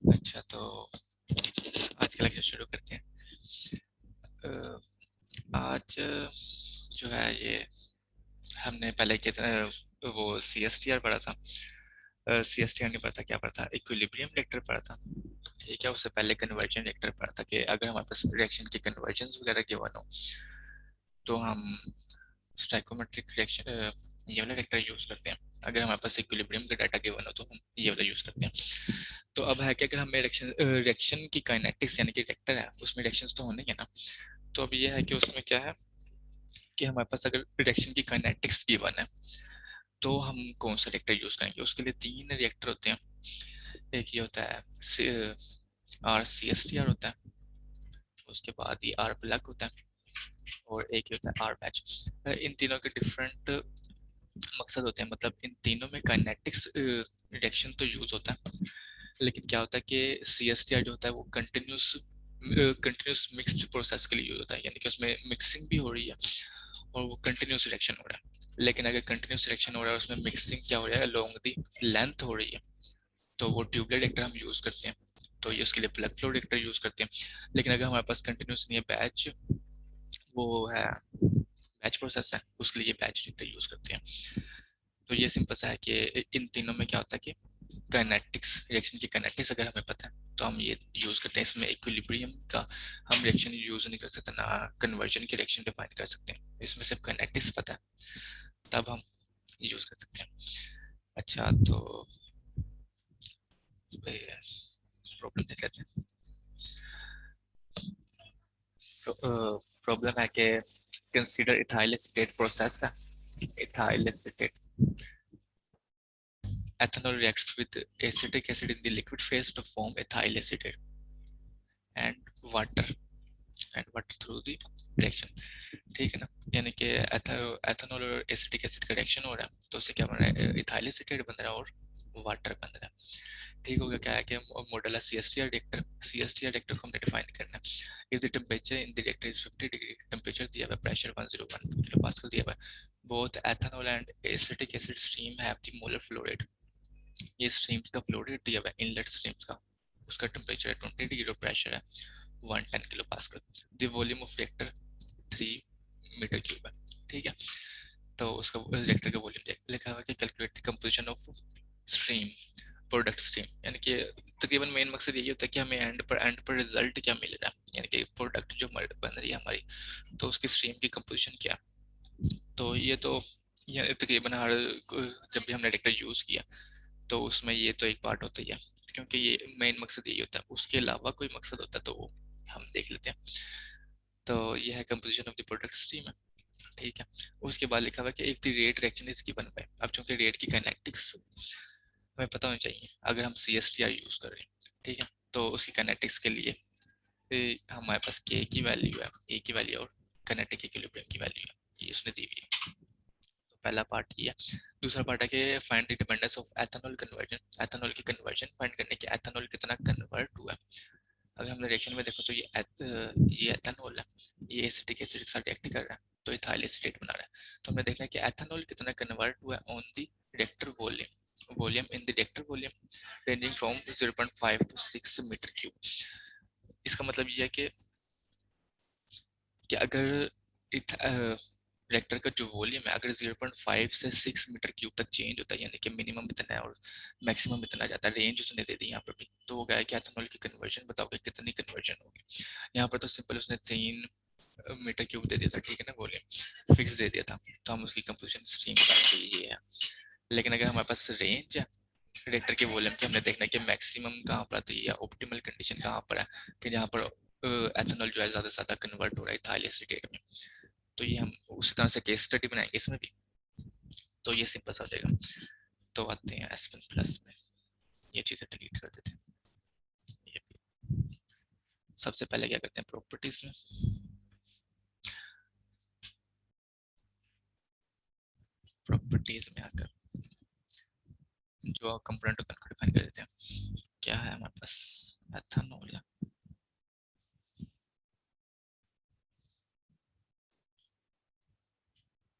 अच्छा, तो आज का लेक्चर शुरू करते हैं। अ, आज जो है ये हमने पहले वो सी एस टी आर पढ़ा था। सी एस टी आर नहीं पढ़ा था, क्या पढ़ा था, इक्विलिब्रियम रिएक्टर पढ़ा था। ठीक है, उससे पहले कन्वर्जन रिएक्टर पढ़ा था कि अगर हमारे पास रिएक्शन के कन्वर्जन वगैरह गिवन हो तो हम स्टोइकोमेट्रिक रिएक्शन ये वाला रिएक्टर यूज करते हैं। अगर हमारे पास इक्विलिब्रियम का डाटा गिवन हो तो हम ये वाला यूज करते हैं। तो अब है कि अगर हमें रिएक्शन की काइनेटिक्स यानी कि रिएक्टर है उसमें रिएक्शंस तो होने ही है ना। तो अब ये है कि उसमें क्या है कि हमारे पास अगर रिएक्शन की काइनेटिक्स गिवन है तो हम कौन सा रिएक्टर यूज करेंगे। उसके लिए तीन रिएक्टर होते हैं। एक ये होता है R C S T R होता है, उसके बाद ये आर ब्लैक होता है, और एक ये होता है आर बैच। इन तीनों के डिफरेंट मकसद होते हैं, मतलब इन तीनों में काइनेटिक्स रिडक्शन तो यूज होता है, लेकिन क्या होता है कि सी एस टी आर जो होता है वो कंटिन्यूस मिक्स्ड प्रोसेस के लिए यूज होता है, यानी कि उसमें मिक्सिंग भी हो रही है और वो कंटिन्यूस रिएक्शन हो रहा है। लेकिन अगर कंटिन्यूस रिएक्शन हो रहा है उसमें मिक्सिंग क्या हो रहा है, अलोंग दी लेंथ हो रही है, तो वो ट्यूबलेट रिएक्टर हम यूज करते हैं। तो ये उसके लिए प्लग फ्लो रिएक्टर यूज करते हैं। लेकिन अगर हमारे पास कंटिन्यूस नहीं है, बैच वो है, बैच प्रोसेस है, उसके लिए बैच रिएक्टर यूज करते हैं। तो ये सिंपल सा है कि इन तीनों में क्या होता है कि काइनेटिक्स, रिएक्शन की काइनेटिक्स अगर हमें पता है तो हम ये यूज करते हैं। इसमें इक्विलिब्रियम का हम रिएक्शन यूज नहीं कर सकते, ना कन्वर्जन की रिएक्शन डिफाइन कर सकते हैं। इसमें सिर्फ काइनेटिक्स पता है तब हम यूज कर सकते हैं। अच्छा, तो प्रॉब्लम देख लेते हैं। प्रॉब्लम है कि कंसीडर इथाइल एसीटेट प्रोसेस है। Ethyl acetate, ethanol reacts with acetic acid in the liquid phase to form ethyl acetate and water through the reaction। ठीक है ना, यानी कि एथेनॉल और एसिटिक एसिड का रिएक्शन हो रहा है तो उससे क्या बन रहा है, इथाइल एसीटेट बन रहा है और वाटर बन रहा है। ठीक हो गया। क्या है कि मॉडल है C S T R reactor. C S T R reactor को हमने डिफाइन करना है। If the temperature in the reactor is 50 degree, temperature दिया हुआ है, प्रेशर 101 किलो पास्कल दिया हुआ है, both ethanol and acetic acid stream have the molar flow rate. ये स्ट्रीम्स का फ्लो रेट दिया हुआ है इनलेट स्ट्रीम्स का, उसका टेम्परेचर है 20 डिग्री और प्रेशर है 110 kilo pascal. The volume of reactor 3 metre cube है। ठीक है, तो उसका रिएक्टर का वॉल्यूम लिखा हुआ है कि calculate the composition of stream, product stream, यानी कि तकरीबन मेन मकसद यही होता है कि हमें एंड पर रिजल्ट क्या मिल रहा है, यानी कि प्रोडक्ट जो बन रही है हमारी, तो उसकी स्ट्रीम की कंपोजिशन क्या। तो ये तकरीबन हर जब भी हमने रिएक्टर यूज किया तो उसमें ये तो एक पार्ट होता ही है, क्योंकि ये मेन मकसद यही होता है। उसके अलावा कोई मकसद होता है तो वो हम देख लेते हैं। तो ये है composition of the product stream है। ठीक है, उसके बाद लिखा हुआ है कि if the rate reaction is given by, अब चूंकि रेट की काइनेटिक्स हमें पता होनी चाहिए अगर हम C S T R use कर रहे हैं। ठीक है, तो उसकी काइनेटिक्स के लिए हमारे पास के की वैल्यू है, ए की वैल्यू और काइनेटिक इक्विलिब्रियम की वैल्यू है, ये उसने दी हुई है। तो पहला पार्ट ये है। दूसरा पार्ट है कि find the dependence of ethanol conversion, ethanol की कन्वर्जन फाइंड करने के, एथेनॉल कितना कन्वर्ट हुआ है। अगर हमने रिएक्शन में देखो तो ये एथेनॉल है, ये एसिटिक एसिड के साथ रिएक्ट कर रहा है तो इथाइल एसीटेट बना रहा है। तो हमने देखना है कि एथेनॉल कितना कन्वर्ट हुआ है on the reactor volume, volume in the reactor volume ranging from 0.5 to 6 metre cube. इसका मतलब ये है कि अगर रिएक्टर का जो वॉल्यूम है अगर 0.5 से 6 मीटर क्यूब तक चेंज होता है, यानी कि मिनिमम इतना है और मैक्सिमम इतना जाता है, रेंज उसने दे दी यहाँ पर भी, तो वो क्या है कि एथेनॉल की कन्वर्जन बताओगे कितनी कन्वर्जन होगी। यहाँ पर तो सिंपल उसने 3 मीटर क्यूब दे दिया था, ठीक है ना, वॉल्यूम फिक्स दे दिया था, तो हम उसकी कंपोजिशन स्ट्रीम बताएंगे ये है। लेकिन अगर हमारे पास रेंज है रिएक्टर के वॉल्यूम की, हमने देखना है कि मैक्सिमम कहाँ पर आती है या ऑप्टिमल कंडीशन कहाँ पर है, कि जहाँ पर एथेनॉल जो है ज़्यादा से ज़्यादा कन्वर्ट हो रहा है इथाइल एसीटेट में। तो ये हम उसी तरह से केस स्टडी बनाएंगे इसमें भी, तो ये सिंपल सा हो जाएगा। तो आते हैं एस प्लस में, ये चीज़ें डिलीट कर देते हैं। ये सबसे पहले क्या करते हैं, प्रॉपर्टीज में, प्रॉपर्टीज में आकर जो कंपोनेंट होता है उनको डिफाइन कर देते हैं। क्या है हमारे पास, ethanol,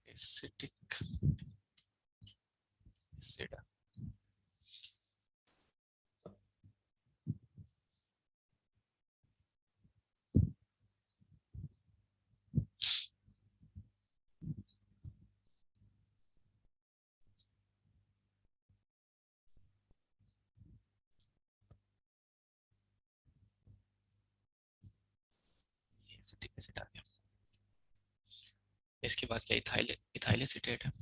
acetic acid, acetic acid आ गया। इसके बाद क्या इथाइल इथाइल एसीटेट है।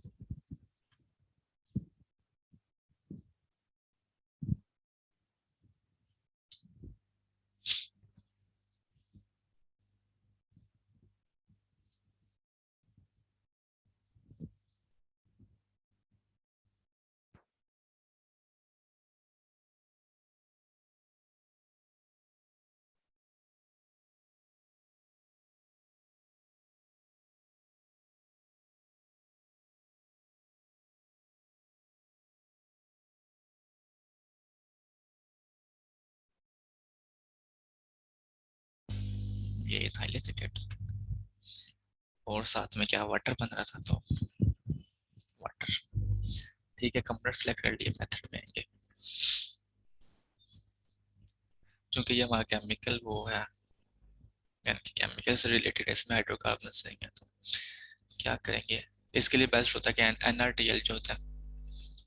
ये इथाइल एसीटेट और साथ में क्या वाटर बन रहा था, तो वाटर। ठीक है, कंपोनेंट सेलेक्ट कर लिए, मेथड में आएंगे। क्योंकि ये हमारा केमिकल वो है, यानी केमिकल से रिलेटेड है, इसमें हाइड्रोकार्बन हैं, तो क्या करेंगे, इसके लिए बेस्ट होता है कि NaRTL जो होता है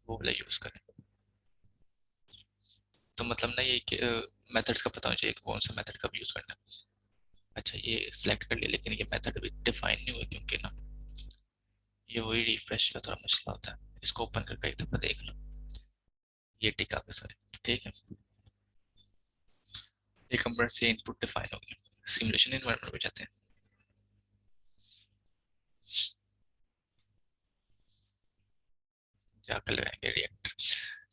वो वाला यूज करें। तो मतलब ना ये मेथड्स का पता होना चाहिए कि कौन सा मेथड कब यूज करना है। अच्छा ये सिलेक्ट कर लिया, लेकिन ये मेथड अभी डिफाइन नहीं हुआ, क्योंकि ना ये वही रिफ्रेश का थोड़ा मसला होता है। इसको ओपन करके एक दफा देख लो, ये टिक आ गया सारे। ठीक है, ये कंपोनेंट से इनपुट डिफाइन हो गया। सिमुलेशन एनवायरनमेंट में जाते हैं। जाकर लगाएंगे रिएक्टर।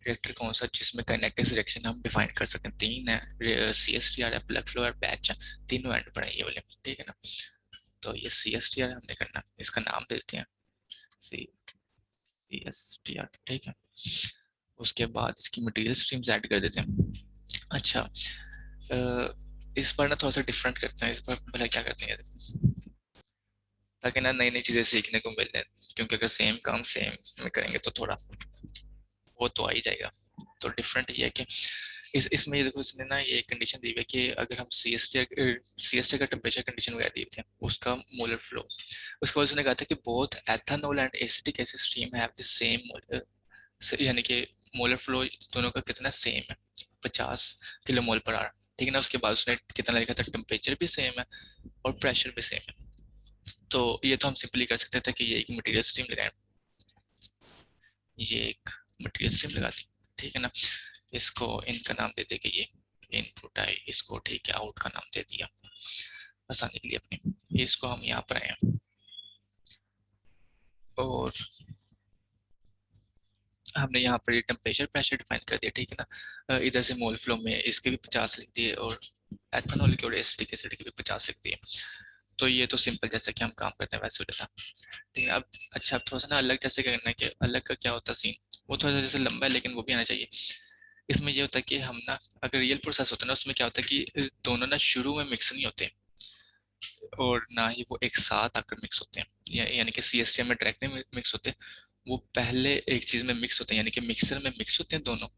रिएक्टर कौन सा, जिसमें काइनेटिक रिएक्शन हम डिफाइन कर सकते हैं। तीन है, CSTR है, प्लग फ्लो और बैच है, तीनों एंड पर है ये वाले। ठीक है ना, तो ये CSTR हमने करना, इसका नाम देते हैं CSTR। ठीक है, उसके बाद इसकी मटेरियल स्ट्रीम्स ऐड कर देते हैं। अच्छा इस बार ना थोड़ा सा डिफरेंट करते हैं। इस बार पहले क्या करते हैं, ताकि ना नई नई चीजें सीखने को मिले, क्योंकि अगर सेम काम सेम में करेंगे तो थोड़ा वो तो आ ही जाएगा। तो डिफरेंट ये है कि इसमें ये देखो, इसने ना ये कंडीशन दी हुई है कि अगर हम सी एस टी का टेम्परेचर कंडीशन वगैरह दिए थे, उसका मोलर फ्लो, उसके बाद उसने कहा था कि both ethanol and acetic acid stream have the same, यानी कि मोलर फ्लो दोनों का कितना सेम है, 50 kmol/h। ठीक है ना, उसके बाद उसने कितना लिखा था, टेम्परेचर भी सेम है और प्रेशर भी सेम है। तो ये तो हम सिंपली कर सकते थे कि ये एक मटेरियल स्ट्रीम लगाएं, ये एक मटेरियल स्ट्रीम लगा दी। ठीक है ना, इसको इनका नाम दे देंगे, ये इनपुट है इसको। ठीक है, आउट का नाम दे दिया आसानी के लिए अपने। इसको हम यहाँ पर आए हैं और हमने यहाँ पर टेम्परेचर प्रेशर डिफाइन कर दिया। ठीक है ना, इधर से मोल फ्लो में इसके भी 50 लिख दिए और एथेनॉल की और एसिटिक एसिड की भी 50 लिख दिए। तो ये तो सिंपल जैसे कि हम काम करते हैं वैसे होता। ठीक है, अब अच्छा थोड़ा सा ना अलग जैसे करना है कि अलग का क्या होता है सीन, वो थोड़ा सा जैसे लंबा है लेकिन वो भी आना चाहिए। इसमें ये होता है कि हम ना अगर रियल प्रोसेस होता है ना, उसमें क्या होता है कि दोनों ना शुरू में मिक्स नहीं होते और ना ही वो एक साथ आकर मिक्स होते हैं, यानी कि CSTM में डायरेक्ट नहीं मिक्स होते। वो पहले एक चीज में मिक्स होते हैं, यानी कि मिक्सर में मिक्स होते हैं दोनों,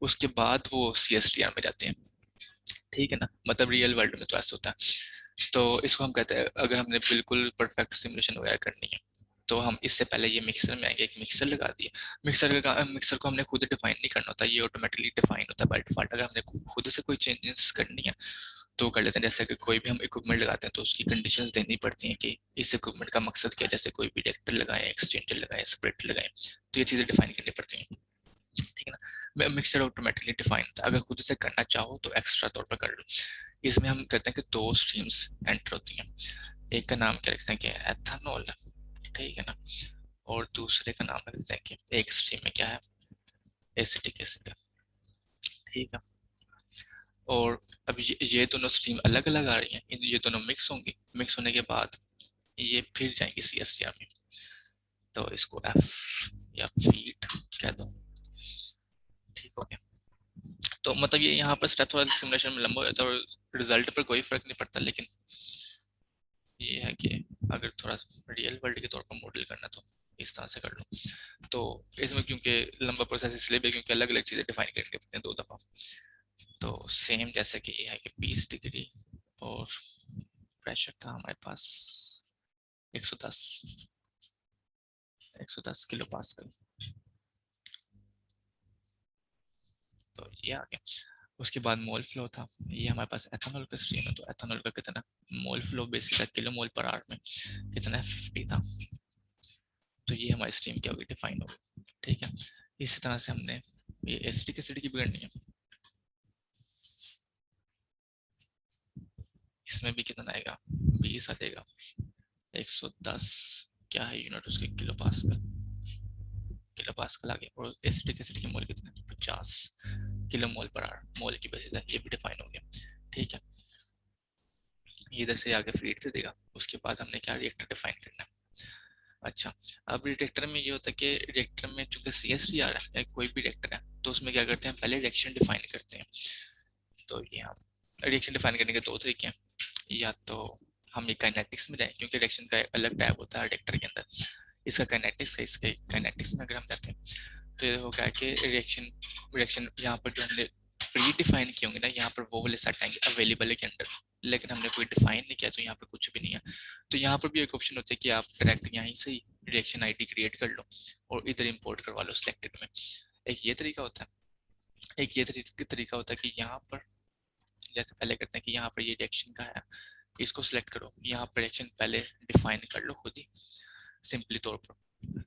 उसके बाद वो CSTR में जाते हैं। ठीक है ना, मतलब रियल वर्ल्ड में तो ऐसा होता है। तो इसको हम कहते हैं, अगर हमने बिल्कुल परफेक्ट सिमुलेशन वगैरह करनी है तो हम इससे पहले ये मिक्सर में आएंगे, एक मिक्सर लगा दिए। मिक्सर को हमने खुद डिफाइन नहीं करना होता, ये ऑटोमेटिकली डिफाइन होता है बाय डिफॉल्ट। अगर हमने खुद से कोई चेंजेस करनी है तो कर लेते हैं। जैसे कि कोई भी हम इक्विपमेंट लगाते हैं तो उसकी कंडीशंस देनी पड़ती हैं कि इस इक्विपमेंट का मकसद क्या है। जैसे कोई भी रिएक्टर लगाएं, एक्सचेंजर लगाएं, स्प्लिटर लगाएं, तो ये चीज़ें डिफाइन करनी पड़ती हैं। ठीक है ना, मिक्सर ऑटोमेटिकली डिफाइन होता है। अगर खुद से करना चाहो तो एक्स्ट्रा तौर पर कर लो। इसमें हम कहते हैं कि दो स्ट्रीम्स एंटर होती हैं। एक का नाम क्या रखते हैं कि एथेनॉल, ठीक है ना, और दूसरे का नाम रखते हैं कि एक स्ट्रीम में क्या है, एसिटिक एसिड। ठीक है, और अब ये दोनों स्ट्रीम अलग अलग आ रही हैं, ये दोनों मिक्स होंगी। मिक्स होने के बाद ये फिर जाएंगी CSTR में। तो इसको F या फीड कह दो। ठीक हो गया। तो मतलब ये यहाँ पर स्टेप थोड़ा सिमुलेशन में लंबा हो जाता है और रिजल्ट पर कोई फर्क नहीं पड़ता, लेकिन ये है कि अगर थोड़ा रियल वर्ल्ड के तौर पर मॉडल करना तो इस तरह से कर लो। तो इसमें क्योंकि लंबा प्रोसेस इसलिए भी क्योंकि अलग अलग चीज़ें डिफाइन करनी पड़ती हैं 2 दफ़ा। तो सेम जैसे कि ये है कि 20 डिग्री और प्रेशर था हमारे पास 110 किलो पास्कल। तो ये आ गया। उसके बाद मोल फ्लो था, ये हमारे पास एथेनॉल का स्ट्रीम है, तो एथेनॉल का कितना mole flow basis kilo mole पर आवर में कितना है 50 था, तो ये हमारी स्ट्रीम क्या होगी डिफाइन होगी। ठीक है, इसी तरह से हमने ये एसिटिक एसिड की बिगड़नी है, इसमें भी कितना आएगा 20 आ जाएगा, 110 क्या है यूनिट उसके किलो पास्कल, किलो पास्कल आ गया, और एसिटिक एसिड की मोल कितना 50 किलो मोल पर आवर मोल की बेसिस है, ये भी डिफाइन हो गया। ठीक है, ये इधर से आगे फीड दे देगा, उसके बाद हमने क्या रिएक्टर डिफाइन करना है। अच्छा, अब रिएक्टर में ये होता है कि रिएक्टर में चूंकि CH3 आ रहा है या कोई भी रिएक्टर है, तो उसमें क्या करते हैं पहले रिएक्शन डिफाइन करते हैं। तो ये हम रिएक्शन डिफाइन करने के दो तरीके हैं, या तो हम ये काइनेटिक्स में जाएं, क्योंकि रिएक्शन का अलग टाइप होता है रिएक्टर के अंदर, इसका काइनेटिक्स है, इसके काइनेटिक्स में अगर हम जाते हैं तो ये होगा कि रिएक्शन रिएक्शन यहाँ पर जो हमने प्री डिफाइन किए होंगे ना, यहाँ पर वो वाले सेट आएंगे अवेलेबल है के अंदर, लेकिन हमने कोई डिफाइन नहीं किया तो यहाँ पर कुछ भी नहीं है। तो यहाँ पर भी एक ऑप्शन होता है कि आप डायरेक्ट यहीं से ही रिएक्शन आईडी क्रिएट कर लो और इधर इंपोर्ट करवा लो सिलेक्टेड में, एक ये तरीका होता है। एक ये तरीका होता है कि यहाँ पर जैसे पहले करते हैं कि यहाँ पर ये रिएक्शन का है, इसको सिलेक्ट करो, यहाँ पर रिएक्शन पहले डिफाइन कर लो खुद ही सिंपली तौर पर,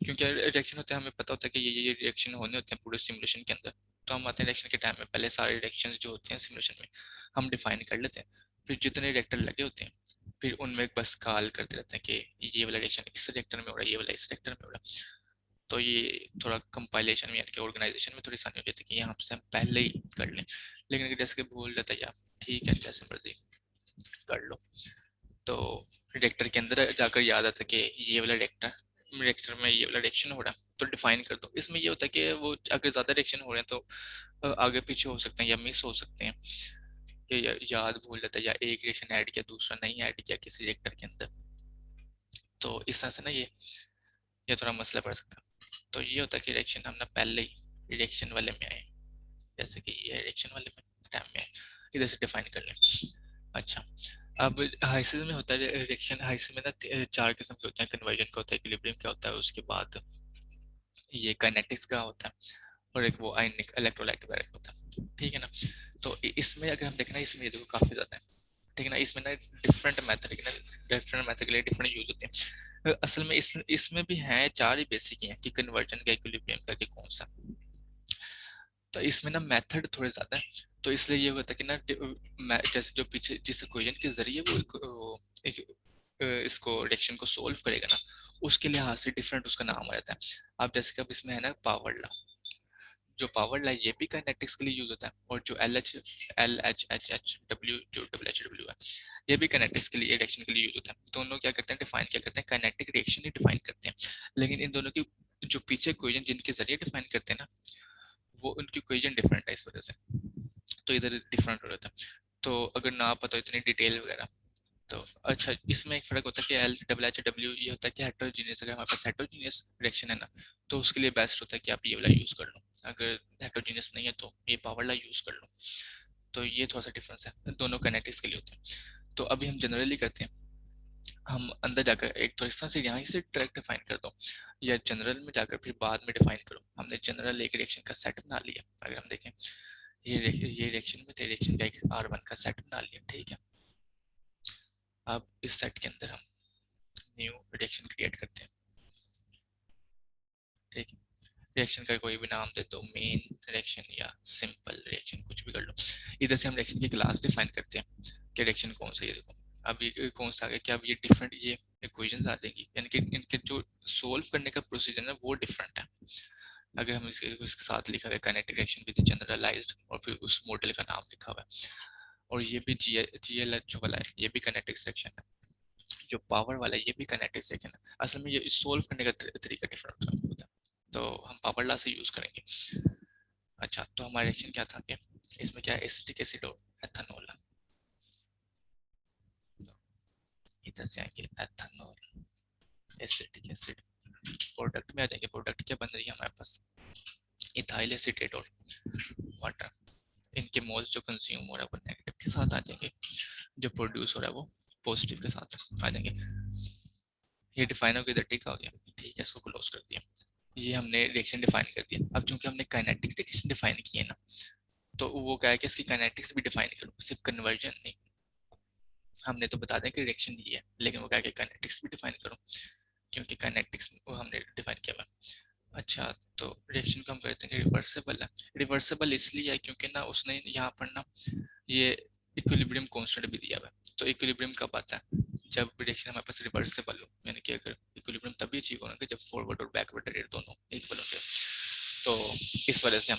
क्योंकि रिएक्शन होते हैं हमें पता होता है कि ये रिएक्शन होने होते हैं पूरे सिमुलेशन के अंदर, तो हम आते हैं रिएक्शन के टाइम में पहले सारे रिएक्शन जो होते हैं सिमुलेशन में हम डिफाइन कर लेते हैं, फिर जितने रिएक्टर लगे होते हैं फिर उनमें बस कॉल करते रहते हैं कि ये वाला रिएक्शन इस रिएक्टर में हो रहा है, ये वाला इस रिएक्टर में हो रहा है। तो ये थोड़ा कंपाइलेशन में यानी कि ऑर्गेनाइजेशन में थोड़ी आसानी हो जाती है कि यहाँ से हम पहले ही कर लें, लेकिन अगर जैसे कि भूल जाता है यार ठीक है जैसे मर्जी कर लो, तो रिएक्टर के अंदर जाकर याद आता कि ये वाला रिएक्टर रिएक्टर में ये वाला रिएक्शन हो रहा है तो डिफाइन कर दो। इसमें ये होता है कि वो अगर ज्यादा रिएक्शन हो रहे हैं तो आगे पीछे हो सकते हैं या मिस हो सकते हैं, कि याद भूल जाता है या एक रिएक्शन ऐड किया दूसरा नहीं ऐड किया किसी रिएक्टर के अंदर, तो इस तरह से ना ये थोड़ा मसला पड़ सकता है। तो ये होता है कि रिएक्शन हम ना पहले ही रिएक्शन वाले में आए, जैसे कि ये रिएक्शन वाले में टाइम में इधर से डिफाइन कर लें। अच्छा, अब हाइसिस में होता है रिएक्शन, हाइसिस में ना चार किस्म के होते हैं, कन्वर्जन का होता है, इक्विलिब्रियम का होता है, उसके बाद ये काइनेटिक्स का होता है, और एक वो आयनिक इलेक्ट्रोलाइट वगैरह का होता है। ठीक है ना, तो इसमें अगर हम देखें ना इसमें ये देखो काफी ज्यादा है, ठीक है ना, इसमें ना डिफरेंट मेथड के ना डिफरेंट मेथड के लिए डिफरेंट यूज होते हैं। असल में इसमें भी हैं चार ही बेसिक ही हैं कि कन्वर्जन का इक्विलिब्रियम का कि कौन सा, तो इसमें ना मेथड थोड़े ज्यादा है, तो इसलिए ये होता है कि ना जैसे जो पीछे जिस इक्वेशन के जरिए वो इसको रिएक्शन को सोल्व करेगा ना, उसके लिहाज से डिफरेंट उसका नाम आ जाता है। अब जैसे कि अब इसमें है ना पावर लॉ, जो पावर लॉ ये भी काइनेटिक्स के लिए यूज होता है, और जो LHHHW जो WHW है ये भी काइनेटिक्स के लिए रिएक्शन के लिए यूज होता है। दोनों क्या करते हैं डिफाइन क्या करते हैं काइनेटिक रिएक्शन ही डिफाइन करते हैं, लेकिन इन दोनों की जो पीछे इक्वेशन जिनके जरिए डिफाइन करते हैं ना वो उनकी इक्वेशन डिफरेंट है इस वजह से, तो इधर डिफरेंट हो जाता है। तो अगर ना पता हो इतनी डिटेल वगैरह तो अच्छा, इसमें एक फर्क होता है कि LHHW ये होता है कि हेट्रोजीनियस, अगर हमारे पास हेट्रोजीनियस रिएक्शन है ना तो उसके लिए बेस्ट होता है कि आप ये वाला यूज कर लो, अगर हेट्रोजीनियस नहीं है तो ये पावर वाला यूज कर लो। तो ये थोड़ा सा डिफरेंस है, दोनों काइनेटिक्स के लिए होते हैं। तो अभी हम जनरली करते हैं, हम अंदर जाकर एक तो इस तरह से यहाँ से ट्रैक डिफाइन कर दो, या जनरल में जाकर फिर बाद में डिफाइन करो। हमने जनरल एक रिएक्शन का सेट बना लिया, अगर हम देखें ये रिएक्शन में थे रिएक्शन का एक R1 का सेट बना लिया, ठीक है। अब इस सेट के अंदर हम न्यू रिएक्शन क्रिएट करते हैं, ठीक है। रिएक्शन का कोई भी नाम दे दो, मेन रिएक्शन या सिंपल रिएक्शन, कुछ भी कर लो। इधर से हम रिएक्शन की क्लास डिफाइन करते हैं कि रिएक्शन कौन सा, ये देखो अब ये कौन सा आ गया, क्या अब ये डिफरेंट ये इक्वेशंस आ जाएंगी, यानी कि इनके जो सोल्व करने का प्रोसीजर है वो डिफरेंट है। अगर हम इसके साथ लिखा हुआ है काइनेटिक रिएक्शन विद जनरलाइज्ड और फिर उस मॉडल का नाम लिखा हुआ है, और ये भी GLH वाला है, ये भी काइनेटिक रिएक्शन है, जो पावर वाला है ये भी काइनेटिक रिएक्शन है। असल में ये सोल्व करने का तरीका डिफरेंट होता है, तो हम पावर लॉ से यूज करेंगे। अच्छा, तो हमारा रिएक्शन क्या था कि इसमें क्या एसिटिक एसिड और एथेनॉल, इधर से आएंगे एथेनॉल एसिटिक एसिड, प्रोडक्ट में आ जाएंगे, प्रोडक्ट क्या बन रही है हमारे पास इथाइल एसीटेट और वाटर, इनके मोल्स जो कंज्यूम हो रहा है वो नेगेटिव के साथ आ जाएंगे, जो प्रोड्यूस हो रहा है वो पॉजिटिव के साथ आ जाएंगे। ये डिफाइन हो गया, ठीक हो गया, ठीक है, इसको क्लोज कर दिया। ये हमने रिएक्शन डिफाइन कर दिया। अब चूंकि हमने काइनेटिक रिएक्शन डिफाइन की है ना, तो वो क्या है कि इसकी काइनेटिक्स भी डिफाइन करूँ, सिर्फ कन्वर्जन नहीं। हमने तो बता दें कि रिएक्शन ये है, लेकिन वो क्या है कि काइनेटिक्स भी डिफाइन करूँ, क्योंकि काइनेटिक्स वो हमने डिफाइन किया हुआ। अच्छा, तो रिएक्शन को हम कहते हैं कि रिवर्सेबल है। रिवर्सेबल इसलिए है क्योंकि ना उसने यहाँ पर ना ये इक्विलिब्रियम कांस्टेंट भी दिया हुआ है। तो इक्विलिब्रियम कब आता है? जब रिएक्शन हमारे पास रिवर्सेबल हो, यानी कि अगर इक्विलिब्रियम तभी अचीव होगा कि जब फॉरवर्ड और बैकवर्ड रेट दोनों इक्वल होंगे। तो इस वजह से हम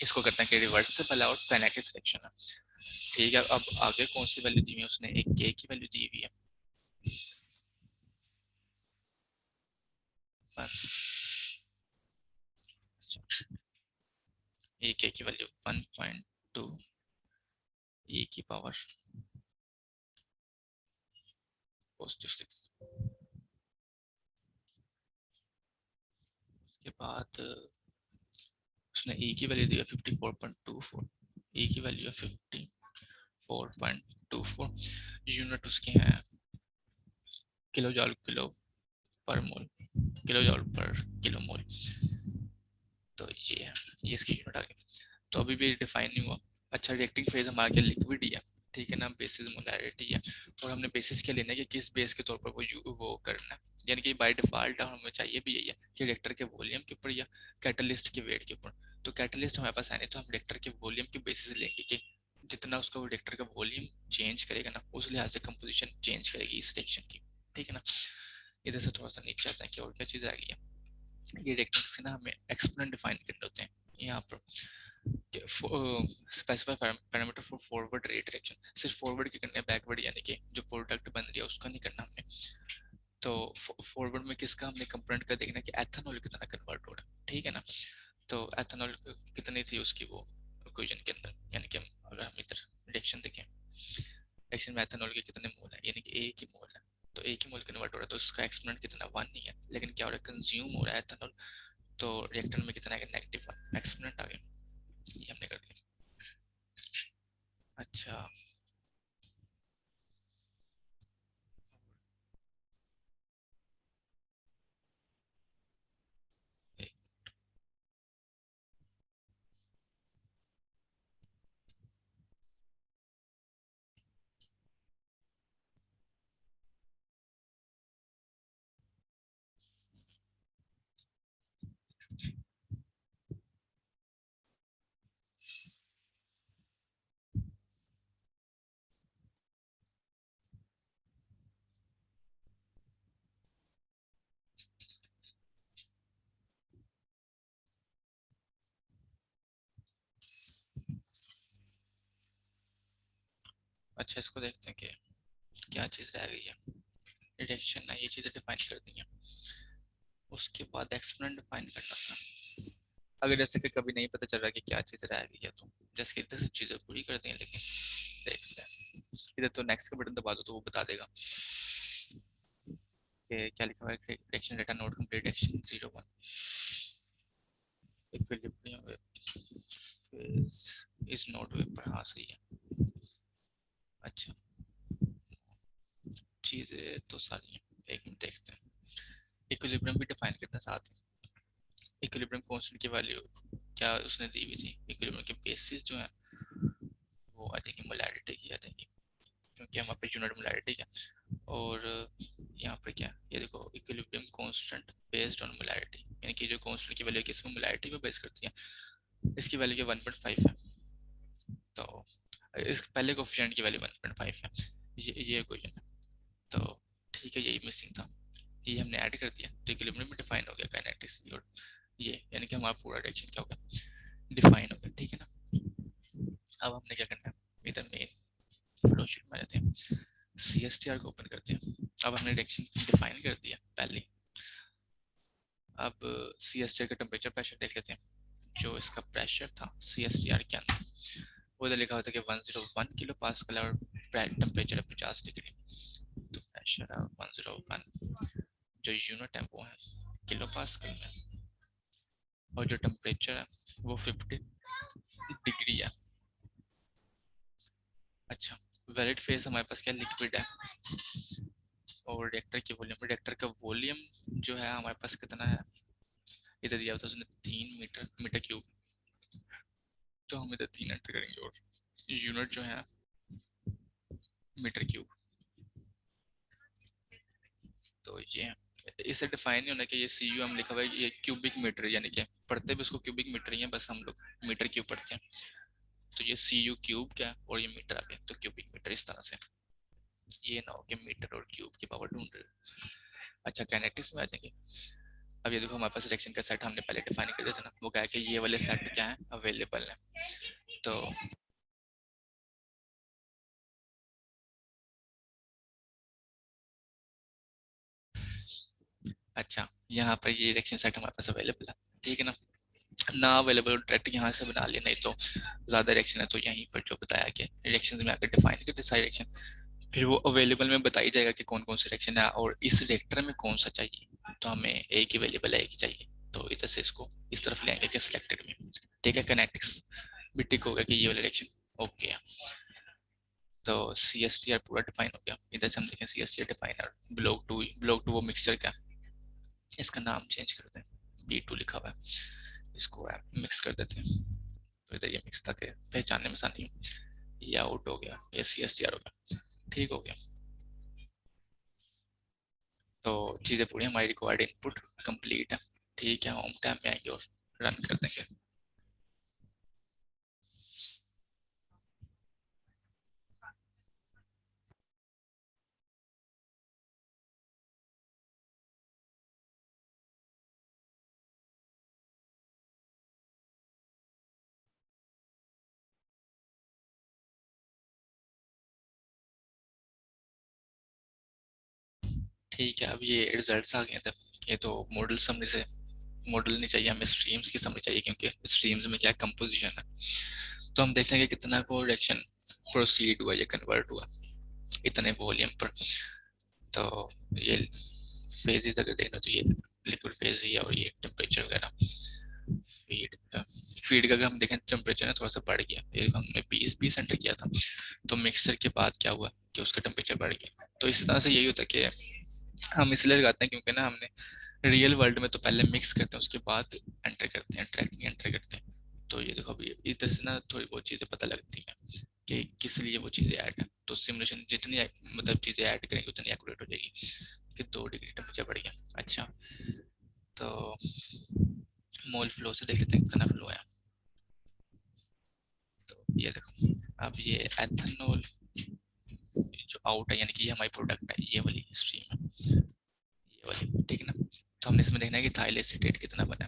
इसको करते हैं कि रिवर्सेबल है और काइनेटिक रिएक्शन है। ठीक है, अब आगे कौन सी वैल्यू दी हुई है उसने? एक के की वैल्यू दी हुई है बस। ए के की वैल्यू 1.2 e की पावर +6। के बाद उसने e की वैल्यू दी है 54.24, e की वैल्यू है 54.24, यूनिट उसके हैं किलो जॉल किलो पर मोल, किलो जॉल पर किलो मोल। तो ये है, ये इसकी यूनिट आ गई। तो अभी भी डिफाइन नहीं हुआ। अच्छा, रिएक्टिंग फेज हमारा क्या लिक्विड ही है, ठीक है ना, बेसिस मोलैरिटी है, और हमने बेसिस क्या लेना है कि किस बेस के तौर पर वो करना है। यानी कि बाय डिफॉल्ट हमें चाहिए भी यही है कि रिएक्टर के वॉल्यूम के ऊपर या कैटलिस्ट के वेट के ऊपर। तो कैटलिस्ट हमारे पास है नहीं, तो हम रिएक्टर के वॉल्यूम के बेसिस लेंगे कि जितना उसका रिएक्टर का वॉल्यूम चेंज करेगा ना, उस लिहाज से कंपोजिशन चेंज करेगी इस रिएक्शन की, ठीक है ना। इधर से थोड़ा सा नीचे आता है कि और क्या चीज़ आ गई है। ये रिएक्टर से ना हमें एक्सपोनेंट डिफाइन करने होते हैं यहाँ पर। Specify parameter for forward rate reaction, सिर्फ फॉरवर्ड की करने, बैकवर्ड यानी कि जो प्रोडक्ट बन रही है उसका नहीं करना हमने। तो फॉरवर्ड में किसका हमने कंपोनेंट का देखना कि एथेनॉल कितना कन्वर्ट हो रहा है, ठीक है ना। तो एथेनॉल कितनी थी उसकी वो इक्वेशन के अंदर, यानी कि अगर हम इधर रिएक्शन देखें, रिएक्शन में एथेनॉल के कितने मोल है, यानी कि ए की मोल है। तो ए की मोल कन्वर्ट हो रहा है, तो उसका एक्सपोनेंट कितना 1 नहीं है, लेकिन क्या हो रहा है, कंज्यूम हो रहा है एथेनॉल। तो रिएक्टर में कितना है, -1 एक्सपोनेंट आ गया, ये हमने कर दिया। अच्छा, अच्छा इसको देखते हैं कि क्या चीज़ रह गई है। रिडक्शन ना, ये चीज़ें डिफाइन कर दी हैं। उसके बाद एक्सपोनेंट डिफाइन करना था। अगर जैसे कि कभी नहीं पता चल रहा कि क्या चीज़ रह गई है, तो जैसे कि इधर सब चीज़ें पूरी कर दी हैं, लेकिन देखते हैं इधर तो नेक्स्ट का बटन दबा दो तो वो बता देगा कि क्या लिखा हुआ है, reduction data note complete action 01 equilibrium is not vapour. हाँ सही है। अच्छा, चीज़ें तो सारी हैं, एक मिनट देखते हैं। इक्विलिब्रियम भी डिफाइन करते हैं साथ ही। इक्विलिब्रियम कांस्टेंट की वैल्यू क्या उसने दी हुई थी, इक्विलिब्रियम के बेसिस जो है वो आ जाएंगे मोलैरिटी की आ जाएंगी, क्योंकि हमारे पे यूनिट मोलैरिटी है। और यहाँ पर क्या, ये देखो equilibrium constant based on molarity, यानी कि जो कांस्टेंट की वैल्यू किसमें मोलैरिटी पे बेस करती है। इसकी वैल्यू क्या 1.5 है, तो इस पहले कोफिशिएंट की वैल्यू 1.5 है, ये क्वेश्चन है। तो ठीक है, यही मिसिंग था, ये हमने ऐड कर दिया, तो इक्विलिब्रियम भी डिफाइन हो गया, काइनेटिक्स भी, और ये यानी कि हमारा पूरा रिएक्शन क्या हो गया, डिफाइन हो गया, ठीक है ना। अब हमने क्या करना है, इधर मेन फ्लो शीट में जाते हैं, CSTR को ओपन करते हैं। अब हमने रिएक्शन डिफाइन कर दिया पहले। अब CSTR का टेम्परेचर प्रेशर देख लेते हैं। जो इसका प्रेशर था CSTR के अंदर, वो इधर लिखा हुआ था कि 101 किलो पास्कल और टेम्परेचर है 50 डिग्री। तो प्रेशर है 101, जो यूनिट है वो है किलो पास्कल में, और जो टेम्परेचर है वो 50 डिग्री है। अच्छा, वैलिड फेज हमारे पास क्या, लिक्विड है, और रिएक्टर की वॉल्यूम, रिएक्टर का वॉल्यूम जो है हमारे पास कितना है, इधर दिया हुआ था उसने 3 मीटर मीटर क्यूब। तो हम इधर 3 एंटर करेंगे और यूनिट जो है मीटर क्यूब। तो ये इसे डिफाइन नहीं होना कि ये सी यू हम लिखा हुआ है ये क्यूबिक मीटर, यानी कि पढ़ते भी उसको क्यूबिक मीटर ही है, बस हम लोग मीटर क्यूब पढ़ते हैं। तो ये सी यू क्यूब क्या और ये मीटर आ गया, तो क्यूबिक मीटर इस तरह से। ये ना हो कि मीटर और क्यूब की पावर ढूंढ रहे हो। अच्छा काइनेटिक्स में आ जाएंगे। अब ये देखो हमारे पास रिएक्शन का सेट हमने पहले डिफाइन कर दिया था ना, वो क्या है कि ये वाले सेट क्या है अवेलेबल है। तो अच्छा यहाँ पर ये रिएक्शन सेट हमारे पास अवेलेबल है, ठीक है ना। ना अवेलेबल डायरेक्ट यहाँ से बना लिया, नहीं तो ज्यादा रिएक्शन है तो यहीं पर जो बताया कि रिएक्शन में आकर डिफाइन करते सारे रिएक्शन, फिर वो अवेलेबल में बताई जाएगा कि कौन कौन से रिएक्शन है और इस रिएक्टर में कौन सा चाहिए। तो हमें एक ही अवेलेबल है, एक ही चाहिए, तो इधर से इसको इस तरफ ले आएंगे कि सिलेक्टेड में। ठीक है काइनेटिक्स भी टिक होगा कि ये वाला रिएक्शन ओके है। तो सी एस टी आर पूरा डिफाइन हो गया। इधर से हम देखें C S T R definer block to वो मिक्सचर का, इसका नाम चेंज करते हैं, बी टू लिखा हुआ है, इसको मिक्स कर देते हैं। तो इधर ये मिक्स था कि पहचानने में आसानी हो। ये आउट हो गया, ये सी एस टी आर हो गया, ठीक हो गया। तो चीज़ें पूरी हमारी रिक्वायर्ड इनपुट कंप्लीट है, ठीक है। होम टाइम में आएंगे और रन कर देंगे। ठीक है, अब ये रिजल्ट्स आ गए थे। ये तो मॉडल समरी से, मॉडल नहीं चाहिए हमें, स्ट्रीम्स की समरी चाहिए, क्योंकि स्ट्रीम्स में क्या कंपोजिशन है। तो हम देखते हैं कि कितना को रिएक्शन प्रोसीड हुआ या कन्वर्ट हुआ इतने वॉल्यूम पर। तो ये फेजेस अगर देखना तो ये लिक्विड फेज ही है, और ये टेम्परेचर वगैरह। फीड फीड का अगर हम देखें टेम्परेचर ना थोड़ा सा बढ़ गया, ये हमने 20 एंटर किया था, तो मिक्सचर के बाद क्या हुआ कि उसका टेम्परेचर बढ़ गया। तो इस तरह से यही होता है कि हम इसलिए लगाते हैं क्योंकि ना हमने रियल वर्ल्ड में तो पहले मिक्स करते हैं उसके बाद एंटर करते हैं, ट्रैकिंग एंटर करते हैं। तो ये देखो अभी इधर से ना थोड़ी बहुत चीज़ें पता लगती हैं कि किस लिए वो चीज़ें ऐड है। तो सिमुलेशन जितनी मतलब चीज़ें ऐड करेंगे उतनी एक्यूरेट हो जाएगी कि 2 डिग्री टेम्परेचर बढ़ गया। अच्छा तो मोल फ्लो से देख लेते हैं कितना फ्लो है। तो ये देखो अब ये एथेनॉल जो आउट है, यानी कि ये हमारी प्रोडक्ट है, ये वाली स्ट्रीम है, ये वाली, ठीक है ना। तो हमने इसमें देखना है कि इथाइल एसीटेट कितना बना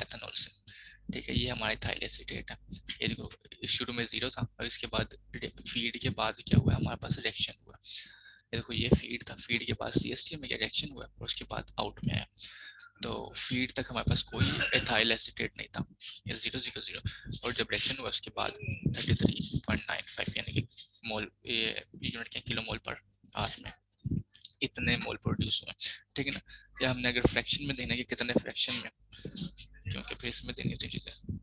एथेनॉल से। ठीक है, ये हमारा इथाइल एसीटेट है। ये देखो शुरू में 0 था और इसके बाद फीड के बाद क्या हुआ हमारे पास रिएक्शन हुआ। ये देखो ये फीड था, फीड के बाद सी एस टी में रिएक्शन हुआ और उसके बाद आउट में आया। तो फीड तक हमारे पास कोई एथाइल एसीटेट नहीं था, ये 0 0 0, और जब रिएक्शन हुआ उसके बाद 33.95 यानी कि मोल ये यूनिट के किलो मोल पर आर में इतने मोल प्रोड्यूस हुए, ठीक है ना। या हमने अगर फ्रैक्शन में देखना है कि कितने फ्रैक्शन में, क्योंकि फिर इसमें देनी होती चीज़ें,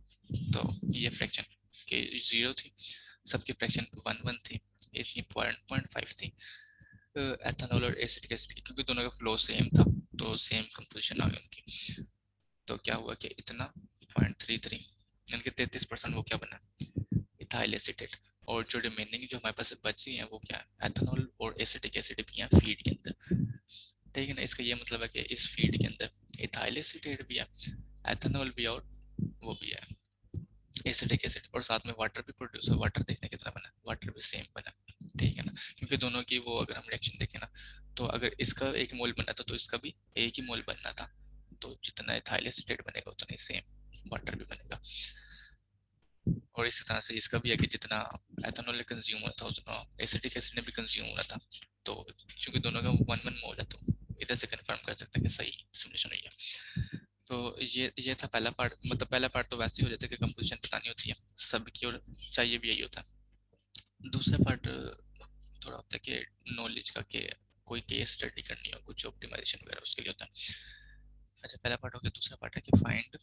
तो ये फ्रैक्शन के 0 थी, सबकी फ्रैक्शन 1 1 थी, इतनी 0.5 थी एथेनॉल और एसिटिक एसिड की, क्योंकि दोनों का फ्लो सेम था तो सेम कंपोजिशन आ गई उनकी। तो क्या हुआ कि इतना 0.33 यानी कि 33% वो क्या बना इथाइल एसिटेट। और जो रिमेनिंग जो हमारे पास बची है वो क्या है एथेनॉल और एसिटिक एसिड भी है फीड के अंदर, ठीक है ना। इसका ये मतलब है कि इस फीड के अंदर इथाइल एसिटेट भी है, एथेनॉल भी है और वो भी है एसिटिक एसिड, और साथ में वाटर भी प्रोड्यूस है। वाटर देखने कितना बना, वाटर भी सेम बना, ठीक है ना। क्योंकि दोनों की वो अगर हम रिएक्शन देखें ना, तो अगर इसका एक मोल बना था तो इसका भी एक ही मोल बनना था, तो जितना इथाइल एसिटेट बनेगा उतना ही सेम वाटर भी बनेगा। और इसी तरह से इसका भी है कि जितना एथेनॉल ने कंज्यूम हुआ था उतना एसिटिक एसिड ने भी कंज्यूम हुआ था। तो चूंकि दोनों का 1 1 मोल है, तो इधर से कंफर्म कर सकते हैं कि सही सिमुलेशन हुई है। तो ये था पहला पार्ट, मतलब पहला पार्ट तो वैसे ही हो जाता है कि कंपोजिशन बतानी होती है सबकी, और चाहिए भी यही होता है। दूसरा पार्ट थोड़ा होता है कि नॉलेज का, कि कोई केस स्टडी करनी हो कुछ ऑप्टिमाइजेशन वगैरह उसके लिए होता है। अच्छा पहला पार्ट हो गया, दूसरा पार्ट है कि find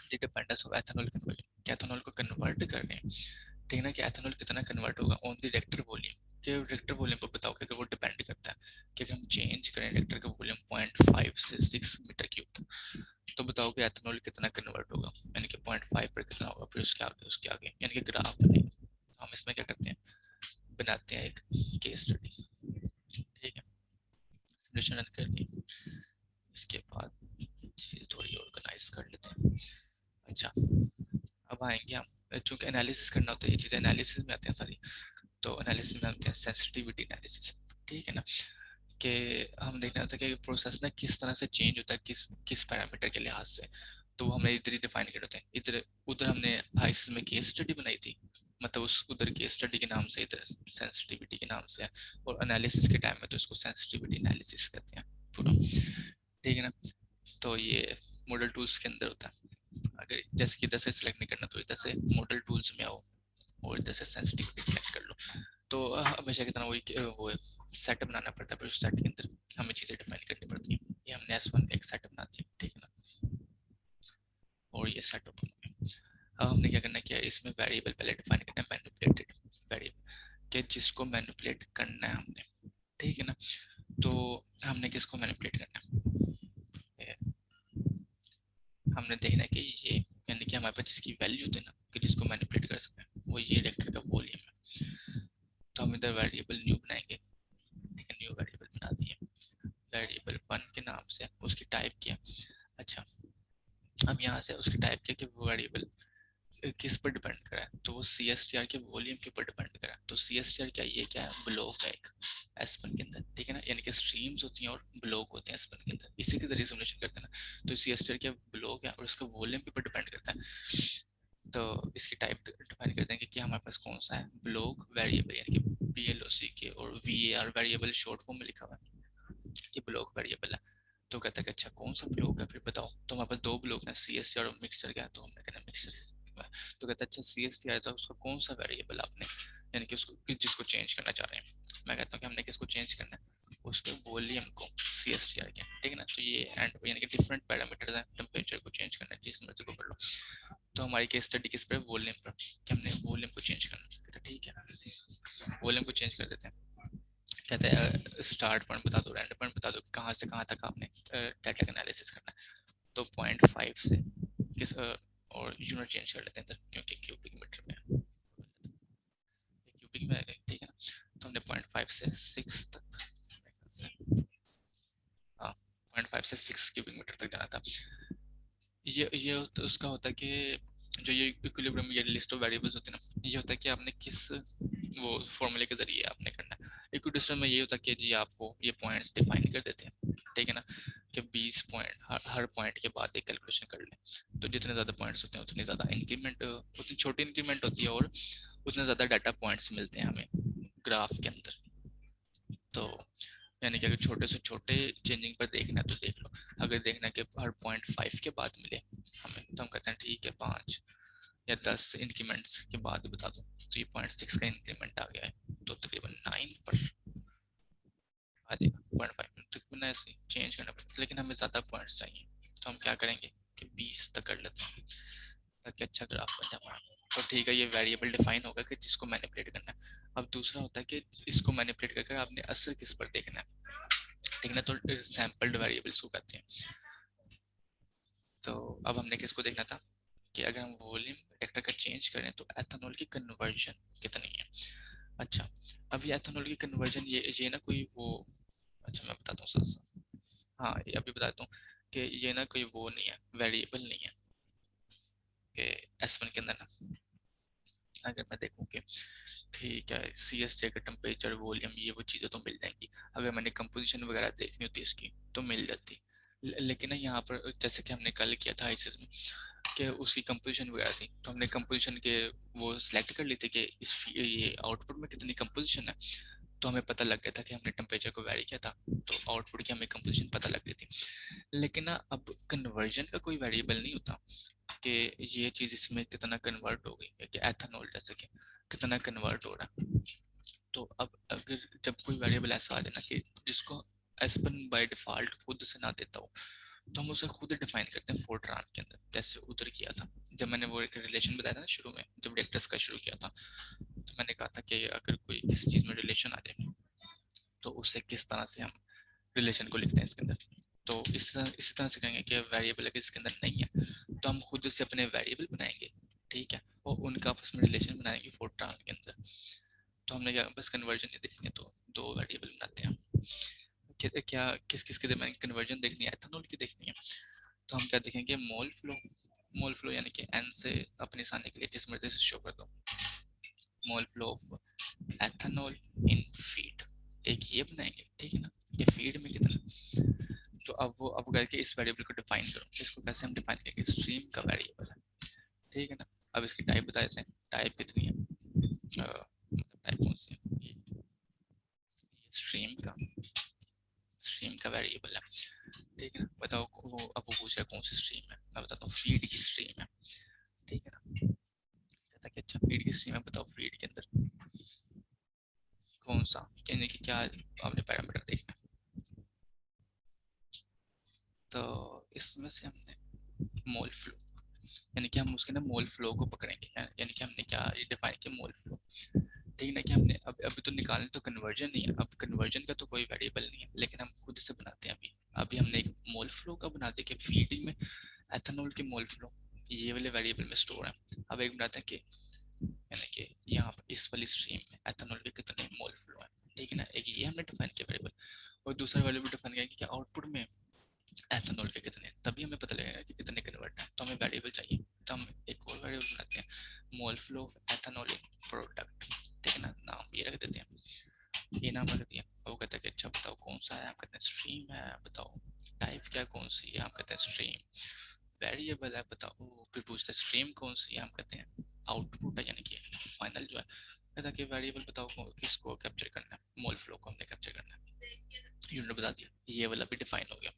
the dependence of ethanol conversion, कि एथेनॉल को कन्वर्ट कर रहे हैं, ठीक है ना, कि एथेनॉल कितना कन्वर्ट होगा ऑन द रिएक्टर वॉल्यूम, कि रिएक्टर वॉल्यूम पर बताओ कि अगर वो डिपेंड करता है कि अगर हम चेंज करें रिएक्टर का वॉल्यूम 0.5 से 6 मीटर क्यूब, तो बताओ कि एथेनॉल कितना कन्वर्ट होगा, यानी कि 5 पर कितना होगा, फिर उसके आगे यानी कि ग्राफ बनेगा। तो हम इसमें क्या करते हैं, बनाते हैं एक केस स्टडी, ठीक है। सिमुलेशन रन करके इसके बाद चीज़ थोड़ी ऑर्गेनाइज कर लेते हैं। अच्छा, अब आएंगे हम, चूंकि एनालिसिस करना होता है, ये चीज़ें एनालिसिस में आते हैं सारी, तो एनालिसिस में आते हैं सेंसिटिविटी एनालिसिस, ठीक है ना, कि हम देखना होता है कि प्रोसेस ना किस तरह से चेंज होता है, किस किस पैरामीटर के लिहाज से। तो वो हमने इधर ही डिफाइन कर होते हैं, इधर उधर हमने आईसीएस में केस स्टडी बनाई थी, मतलब उस उधर केस स्टडी के नाम से, इधर सेंसिटिविटी के नाम से है, और एनालिसिस के टाइम में तो इसको सेंसिटिविटी एनालिसिस कहते हैं पूरा, ठीक है ना। तो ये मॉडल टूल्स के अंदर होता है। अगर जैसे कि इधर से सिलेक्ट नहीं करना तो इधर से मॉडल टूल्स में आओ और इधर से सेंसिटिविटी सेलेक्ट कर लो। तो हमेशा की तरह वो सेट बनाना पड़ता है, फिर उस सेट के अंदर हमें चीज़ें डिफाइन करनी पड़ती हैं। ये हमने S1 एक सेट बना दिया, ठीक है ना, और ये सेट ओपन हो गया। अब हमने क्या करना है, क्या इसमें वेरिएबल पहले डिफाइन करना है, मैनिपुलेटेड वेरिएबल, कि जिसको मैनिपुलेट करना है हमने, ठीक है ना। तो हमने किसको मैनिपुलेट करना है, हमने देखना है कि ये यानी कि हमारे पास जिसकी वैल्यू थी ना, कि जिसको मैनिपुलेट कर सकते हैं, वो ये रिएक्टर का वॉल्यूम है। तो हम इधर वेरिएबल न्यू बनाएंगे, ठीक है, न्यू वेरिएबल बना दिए, वेरिएबल 1 के नाम से उसकी टाइप किया। अच्छा, अब यहाँ से उसकी टाइप किया कि वो वेरिएबल किस पर डिपेंड कर रहा है, तो वो सी एस टी आर के वॉल्यूम के ऊपर डिपेंड कर रहा है। तो सी एस टी आर क्या, ये क्या है, ब्लॉक है एक एस्पन के अंदर, ठीक है ना, यानी कि स्ट्रीम्स होती हैं और ब्लॉक होते हैं एस्पन के अंदर, इसी के जरिए सिमुलेशन करते हैं ना। तो सी एस टी आर क्या ब्लॉक है और उसका वॉल्यूम के ऊपर डिपेंड करता है। तो इसकी टाइप डिफाइन कर देंगे कि हमारे पास कौन सा है, ब्लॉक वेरिएबल, यानी कि पी एल ओ सी के और V A R variable short form में लिखा हुआ है कि ब्लॉक वेरिएबल है। तो कहता है कि अच्छा कौन सा ब्लॉक है, फिर बताओ। तो हमारे पास दो ब्लॉक हैं, सी एस टी आर और मिक्सचर का, तो हमने कहना मिक्सचर। तो कहता है अच्छा सी एस टी आर था, उसका कौन सा वेरिएबल आपने, यानी कि उसको जिसको चेंज करना चाह रहे हैं। मैं कहता हूँ कि हमने किसको चेंज करना है, उसके वॉल्यूम को, सी एस टी आर के, ठीक है ना। तो ये एंड यानी कि डिफरेंट पैरामीटर्स हैं, टेम्परेचर को चेंज करना है, जिस मर्जी को कर लो। तो हमारी केस स्टडी किस पर, वॉल्यूम पर, कि हमने वॉल्यूम को चेंज करना है। कहता ठीक है, वॉल्यूम को चेंज कर देते हैं। कहते हैं स्टार्ट पॉइंट बता दो, एंड पॉइंट बता दो, कहाँ से कहाँ तक आपने डाटा का एनालिसिस करना है। तो 0.5 से किस और यूनिट चेंज कर लेते हैं क्योंकि क्यूबिक मीटर में, क्यूबिक में, ठीक है ना। तो हमने 0.5 से 6 तक, हाँ 0.5 से 6 क्यूबिक मीटर तक जाना था। ये उसका होता है कि जो ये इक्विलिब्रियम, ये लिस्ट ऑफ वेरिएबल्स होते हैं ना, ये होता है कि आपने किस वो फॉर्मूले के जरिए आपने करना है। इक्विडिस्टेंस में ये होता है कि जी आपको ये पॉइंट्स डिफाइन कर देते हैं, ठीक है ना, कि 20 पॉइंट हर पॉइंट के बाद एक कैलकुलेशन कर लें। तो जितने ज़्यादा पॉइंट्स होते हैं उतनी ज़्यादा इंक्रीमेंट, उतनी छोटी इंक्रीमेंट होती है और उतने ज़्यादा डाटा पॉइंट्स मिलते हैं हमें ग्राफ के अंदर। तो यानी कि अगर छोटे से छोटे चेंजिंग पर देखना है तो देख लो, अगर देखना है कि हर 0.5 के बाद मिले हमें, तो हम कहते हैं ठीक है 5 या 10 इंक्रीमेंट्स के बाद बता दो। तो ये 0.6 का इंक्रीमेंट आ गया है, तो तकरीबन 9 पर आ जाएगा, 0.5 तकरीबन ऐसे चेंज करना पड़ता है। लेकिन हमें ज़्यादा पॉइंट्स चाहिए, तो हम क्या करेंगे कि 20 तक कर लेते हैं ताकि अच्छा ग्राफ बन जाए हमारा। तो ठीक है, ये वेरिएबल डिफाइन होगा कि जिसको मैनिपुलेट करना है। अब दूसरा होता है कि इसको मैनिपुलेट करके आपने असर किस पर देखना है, ठीक है ना, तो सैम्पल्ड वेरिएबल्स को कहते हैं। तो अब हमने किसको देखना था कि अगर हम वॉल्यूम वेक्टर का चेंज करें तो एथेनॉल की कन्वर्जन कितनी है। अच्छा, अब ये एथेनॉल की कन्वर्जन ये ना कोई वो, अच्छा मैं बताता हूँ साथ साथ, हाँ ये अभी बताता हूँ कि ये ना कोई वो नहीं है, वेरिएबल नहीं है कि S1 के अंदर ना, अगर मैं देखूँ कि ठीक है सी एस टी का टेम्परेचर वॉल्यूम ये वो चीज़ें तो मिल जाएंगी, अगर मैंने कंपोजिशन वगैरह देखनी होती इसकी तो मिल जाती। लेकिन ना यहाँ पर जैसे कि हमने कल किया था आईसीएस में कि उसकी कंपोजिशन वगैरह थी, तो हमने कंपोजिशन के वो सिलेक्ट कर ली थी कि इस ये आउटपुट में कितनी कंपोजिशन है। तो हमें पता लग गया था कि हमने टेम्परेचर को वेरी किया था, तो आउटपुट की हमें कंपोजिशन पता लग गई थी। लेकिन ना अब कन्वर्जन का कोई वेरिएबल नहीं होता कि ये चीज़ इसमें कितना कन्वर्ट हो गई, कि एथेनॉल जैसे कि कितना कन्वर्ट हो रहा है। तो अब अगर जब कोई वेरिएबल ऐसा आ जाए ना कि जिसको एस्पन बाय डिफॉल्ट खुद से ना देता हो, तो हम उसे खुद डिफाइन करते हैं फोर्ट्रान के अंदर, जैसे उधर किया था जब मैंने वो एक रिलेशन बताया था ना शुरू में, जब वेक्टर्स का शुरू किया था। तो मैंने कहा था कि अगर कोई किसी चीज़ में रिलेशन आ जाए तो उसे किस तरह से हम रिलेशन को लिखते हैं इसके अंदर। तो इसी तरह से कहेंगे कि वेरिएबल अगर इसके अंदर नहीं है तो हम खुद से अपने वेरिएबल बनाएंगे, ठीक है, और उनका आपस में रिलेशन बनाएंगे फोरट्रान के अंदर। तो हमने क्या बस कन्वर्जन ही देखनी है, तो दो वेरिएबल बनाते हैं। क्या किस किस के दरमियान कन्वर्जन देखनी है, एथेनॉल की देखनी है, तो हम क्या देखेंगे, मोल फ्लो। मोल फ्लो यानी कि एन से अपनी आसानी के लिए जिस मर्जी से शो कर दो, mole flow of ethanol in feed, एक ये बनाएंगे, ठीक है ना, ये फीड में कितना। तो अब करके इस वेरिएबल को डिफाइन करो, इसको कैसे हम डिफाइन करेंगे, स्ट्रीम का वेरिएबल है, ठीक है ना। अब इसकी टाइप बता देते हैं, टाइप कितनी है, टाइप कौन सी है, ये स्ट्रीम का वेरिएबल है, ठीक है ना। बताओ वो अब वो पूछ रहा है कौन सी स्ट्रीम है, मैं बताता हूँ फीड की स्ट्रीम है, ठीक है ना। कहता कि अच्छा फीड की स्ट्रीम है, बताओ फीड के अंदर कौन सा, यानी कि क्या आपने पैरामीटर देखना। तो इसमें से हमने मोल फ्लो, यानी कि हम उसके ना मोल फ्लो को पकड़ेंगे, यानी कि हमने क्या ये डिफाइन किया, मोल फ्लो, ठीक है ना। कि हमने अब अभी तो निकालने तो कन्वर्जन नहीं है, अब कन्वर्जन का तो कोई वेरिएबल नहीं है, लेकिन हम खुद से बनाते हैं। अभी अभी हमने एक मोल फ्लो का बना दिया कि फीडिंग में एथेनॉल के मोल फ्लो ये वाले वेरिएबल में स्टोर है। अब एक बनाते हैं कि यानी कि यहाँ पर इस वाली स्ट्रीम में एथेनॉल के कितने मोल फ्लो है, ठीक है ना, एक ये हमने डिफाइन किया वेरिएबल, और दूसरा वेरिएबल डिफाइन किया कि आउटपुट में एथेनॉल के कितने, तभी हमें पता लगेगा कि कितने कन्वर्ट है। तो हमें वेरिएबल चाहिए, तो हम एक और वेरिएबल बनाते हैं, mole flow of ethanol in product, ठीक है ना, नाम ये रख देते हैं, ये नाम रख दिया। वो कहता है कि अच्छा बताओ कौन सा है, हम कहते हैं स्ट्रीम है, बताओ टाइप क्या कौन सी है, हम कहते हैं स्ट्रीम, वेरिएबल है बताओ, फिर पूछता है स्ट्रीम कौन सी है, हम कहते हैं आउटपुट है, यानी कि फाइनल जो है। कहता कि वेरिएबल बताओ किसको कैप्चर करना है, मोल फ्लो को हमने कैप्चर करना है, यूनिट बता दिया, ये वाला भी डिफाइन हो गया,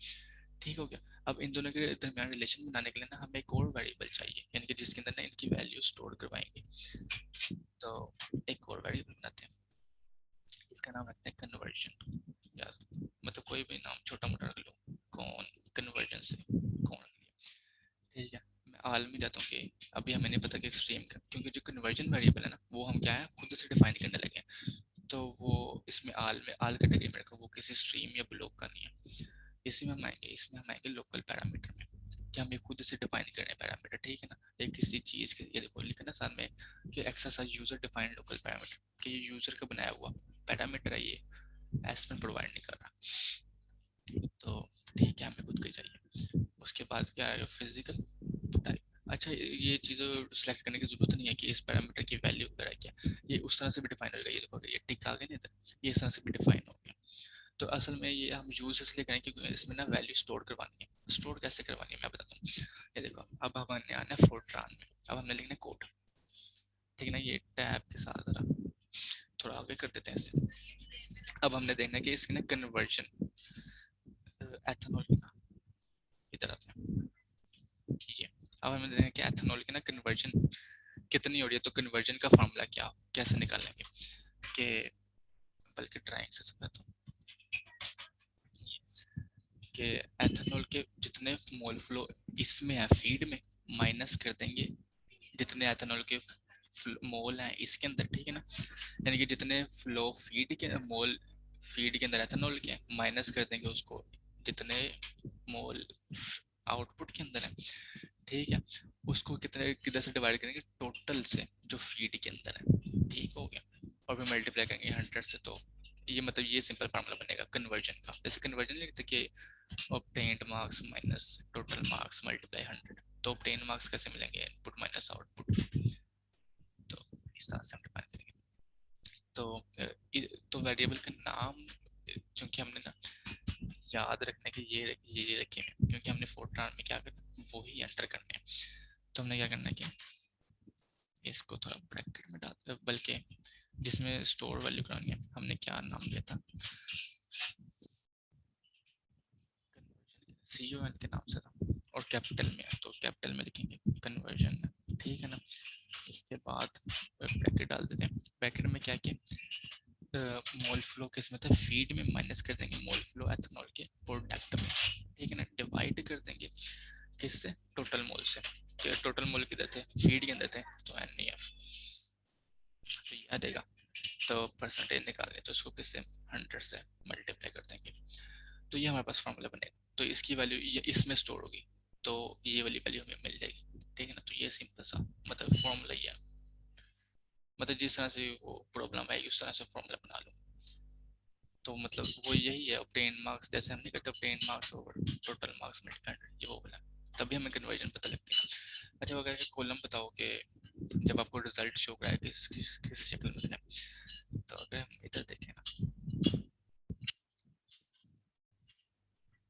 ठीक हो गया। अब इन दोनों के दरमियान रिलेशन बनाने के लिए ना हमें एक और वेरिएबल चाहिए, यानी कि जिसके अंदर ना इनकी वैल्यू स्टोर करवाएंगे। तो एक और वेरिएबल बनाते हैं, इसका नाम रखते हैं कन्वर्जन, या मतलब कोई भी नाम छोटा मोटा रख लो, कौन कन्वर्जन से कौन रख लिया, ठीक है। मैं आल में जाता हूँ कि अभी हमें नहीं पता कि स्ट्रीम का, क्योंकि जो कन्वर्जन वेरिएबल है ना वो हम क्या है खुद से डिफाइन करने लगे हैं, तो वो इसमें आल में आल कैटेगरी में रखा, वो किसी स्ट्रीम या ब्लॉक का नहीं है। इसी में हम आएंगे, इसमें हम आएंगे लोकल पैरामीटर में, कि हम ये खुद से डिफाइन कर रहे हैं पैरामीटर, ठीक है ना। एक किसी चीज़ के ये देखो लिखा ना साथ में कि exercise user defined local parameter, कि ये यूजर का बनाया हुआ पैरामीटर है, ये एसपन प्रोवाइड नहीं कर रहा, तो ठीक है हमें खुद का ही चाहिए। उसके बाद क्या आएगा, फिजिकल टाइप। अच्छा ये चीज़ें सेलेक्ट करने की जरूरत नहीं है कि इस पैरामीटर की वैल्यू वगैरह क्या, ये उस तरह से भी डिफाइन हो गया, ये देखो ये टिक आ गया नहीं था, ये इस तरह से भी डिफाइन हो गया। तो असल में ये हम यूज इसलिए करें क्योंकि इसमें ना वैल्यू स्टोर करवानी है। स्टोर कैसे करवानी है मैं बताता हूँ, ये देखो अब हमने आना है फोरट्रान में, अब हमने लिखना है कोड, ठीक है ना, ये टैब के साथ जरा थोड़ा आगे कर देते हैं इसे। अब हमने देखना है कि इसकी ना कन्वर्जन एथेनॉल की ना, इधर आते हैं ये, अब हमें देखना है कि एथेनॉल की ना कन्वर्जन कितनी हो रही है, तो कन्वर्जन का फार्मूला क्या कैसे निकालेंगे, कि बल्कि ड्राइंग से समझाता हूँ कि एथेनॉल के जितने मोल फ्लो इसमें है फीड में माइनस कर देंगे जितने एथेनॉल के मोल हैं इसके अंदर, ठीक है ना। यानी कि जितने फ्लो फीड के मोल फीड के अंदर एथेनॉल के माइनस कर देंगे उसको जितने मोल आउटपुट के अंदर है, ठीक है, उसको कितने किधर से डिवाइड करेंगे, टोटल से जो फीड के अंदर है, ठीक हो गया, और फिर मल्टीप्लाई करेंगे 100 से। तो ये मतलब ये सिंपल फार्मूला बनेगा कन्वर्जन का, जैसे कन्वर्जन लिखते कि obtained marks minus total marks multiply 100, तो obtained marks कैसे मिलेंगे, इनपुट माइनस आउटपुट, तो इस तरह से हम डिफाइन करेंगे। तो वेरिएबल का नाम क्योंकि हमने ना याद रखने के ये रखे हैं, क्योंकि हमने फोरट्रान में क्या करना वो ही एंटर करने हैं। तो हमने क्या करना है कि इसको थोड़ा ब्रैकेट में डाल, बल्कि जिसमें स्टोर वैल्यू करानी है हमने क्या नाम दिया था, CON के नाम से था, और कैपिटल में है तो कैपिटल में लिखेंगे कन्वर्जन, ठीक है ना। इसके बाद ब्रैकेट डाल देते हैं, ब्रैकेट में क्या किया, मोल फ्लो किस में था, फीड में माइनस कर देंगे मोल फ्लो एथेनॉल के प्रोडक्ट में, ठीक है ना, डिवाइड कर देंगे किससे, टोटल मोल से, टोटल मोल किधर थे, फीड के अंदर थे, तो NEF, तो ये आ देगा। तो परसेंटेज निकालने तो इसको किससे 100 से मल्टीप्लाई कर देंगे, तो ये हमारे पास फॉर्मूला बनेगा। तो इसकी वैल्यू ये इसमें स्टोर होगी, तो ये वाली वैल्यू हमें मिल जाएगी, ठीक है ना। तो ये सिंपल सा मतलब फॉर्मूला ही है, मतलब जिस तरह से वो प्रॉब्लम आएगी उस तरह से फॉर्मूला बना लो। तो मतलब वो यही है, ऑब्टेन मार्क्स जैसे हम नहीं करते obtain marks over total marks में डिपेंड, ये वो बोला, तभी हमें कन्वर्जन पता लगती है। अच्छा वो कहेगा कॉलम बताओ कि जब आपको रिजल्ट शो कराए किस शक्ल में देना है। तो अगर हम इधर देखें ना,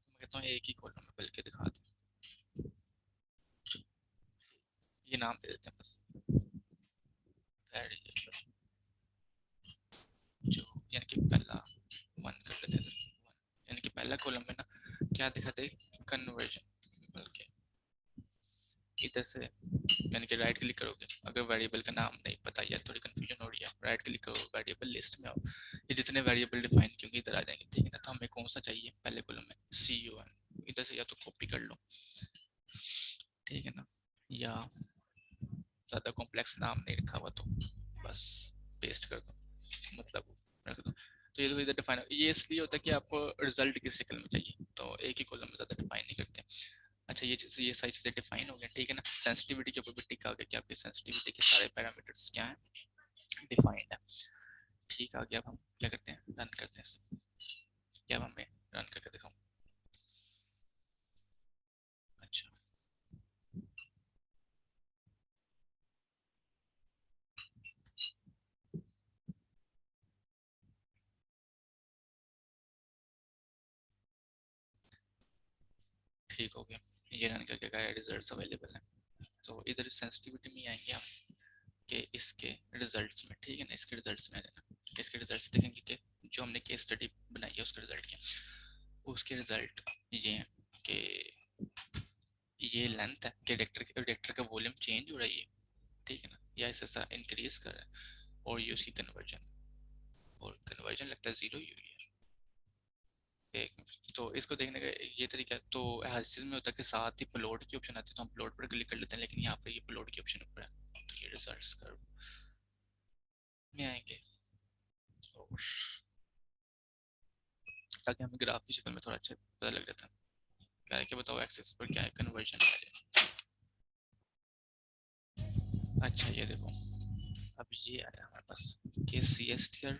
मैं कहता हूँ एक ही कॉलम में बल्कि दिखा दूँ, ये नाम दे देते हैं बस वेरिएबल, जो यानी कि पहला वन कर देते हैं, यानी कि पहला कॉलम में ना क्या दिखाते हैं कन्वर्जन, बल्कि इधर से यानी कि राइट क्लिक करोगे, अगर वेरिएबल का नाम नहीं पता या थोड़ी कंफ्यूजन हो रही है, राइट क्लिक करो वेरिएबल लिस्ट में आओ, ये जितने वेरिएबल डिफाइन क्योंकि इधर आ जाएंगे, ठीक है ना। तो हमें कौन सा चाहिए पहले कॉलम में CUN, इधर से या तो कॉपी कर लो, ठीक है ना, या ज़्यादा कॉम्प्लेक्स नाम नहीं रखा हुआ तो बस पेस्ट कर दो, मतलब रख दो। तो ये तो इधर डिफाइन, ये इसलिए होता है कि आपको रिजल्ट किस शक्ल में चाहिए, तो एक ही कॉलम में ज़्यादा डिफाइन नहीं करते। अच्छा ये सारी चीज़ें डिफाइन हो गई, ठीक है ना। सेंसिटिविटी के ऊपर भी टिक आ गया कि आपके सेंसिटिविटी के सारे पैरामीटर्स क्या हैं, डिफाइंड है, ठीक आ गया। अब हम क्या करते हैं, रन करते हैं इसे, क्या अब हमें रन करके दिखाऊं। अच्छा ठीक हो गया, ये रन करके गया, रिजल्ट्स अवेलेबल हैं। तो इधर सेंसिटिविटी में आएंगे हम कि इसके रिजल्ट्स में, ठीक है ना, इसके रिजल्ट्स में आ जाना, इसके रिजल्ट्स देखेंगे कि जो हमने केस स्टडी बनाई है उसके रिजल्ट क्या, उसके रिजल्ट ये हैं कि ये लेंथ है कि रिएक्टर का वॉल्यूम चेंज हो रही है, ठीक है ना, या ऐसा इंक्रीज कर रहा है, और ये उसकी कन्वर्जन, और कन्वर्जन लगता है जीरो ही हुई है। एक मिनट, तो इसको देखने का ये तरीका है, तो हर चीज़ में होता है कि साथ ही प्लॉट की ऑप्शन आती है, तो हम प्लॉट पर क्लिक कर लेते हैं, लेकिन यहाँ पर ये प्लॉट की ऑप्शन ऊपर है, तो ये रिजल्ट्स कर्व में आएंगे, और ताकि हमें ग्राफ की शक्ल में थोड़ा अच्छा पता लग जाता है, क्या है कि बताओ एक्सेस पर क्या है कन्वर्जन है। अच्छा ये देखो, अब ये आया हमारे पास कि CST